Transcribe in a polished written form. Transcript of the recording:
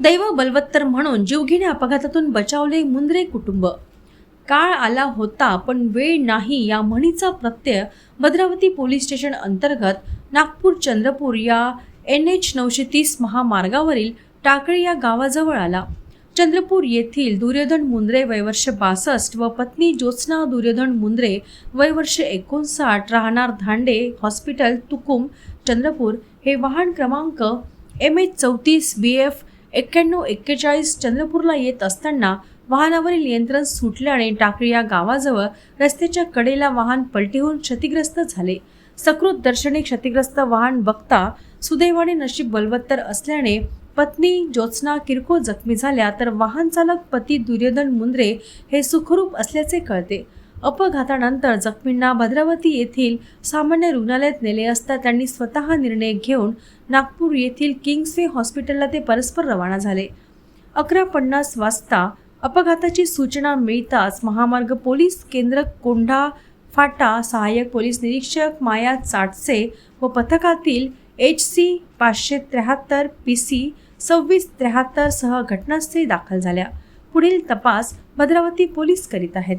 दैव बलवत्तर म्हणून जीवघेण्या अपघातातून बचावले मुंद्रे कुटुंब। काळ आला होता पण वेळ नाही या म्हणीचा प्रत्यय भद्रावती पोलीस स्टेशन अंतर्गत नागपूर चंद्रपूर या NH 930 महामार्गावरील टाकळी या गावाजवळ आला। चंद्रपूर येथील दुर्योधन मुंद्रे वयवर्ष 62 व पत्नी ज्योत्स्ना दुर्योधन मुंद्रे वयवर्ष 59 राहणार धांडे हॉस्पिटल तुकुम चंद्रपूर हे वाहन क्रमांक MH 34 BF 9141 चंद्रपूरला येत असताना वाहनावरील नियंत्रण सुटल्याने टाकळी या गावाजवळ रस्त्याच्या कडेला वाहन पलटी होऊन क्षतिग्रस्त झाले। सकृत दर्शनी क्षतिग्रस्त वाहन बघता सुदैवाने नशीब बलवत्तर असल्याने पत्नी ज्योत्स्ना किरकोळ जखमी झाल्या तर वाहन चालक पती दुर्योधन मुंद्रे हे सुखरूप असल्याचे कळते। अपघातानंतर जखमींना भद्रावती येथील सामान्य रुग्णालयात नेले असता त्यांनी स्वतः निर्णय घेऊन नागपूर येथील किंग्सवे हॉस्पिटलला ते परस्पर रवाना झाले। 11:50 वाजता अपघाताची सूचना मिळताच महामार्ग पोलीस केंद्र कोंढा फाटा सहाय्यक पोलीस निरीक्षक माया चाटसे व पथकातील HC 573 PC 2673 सह घटनास्थळी दाखल झाल्या। पुढील तपास भद्रावती पोलीस करीत आहेत।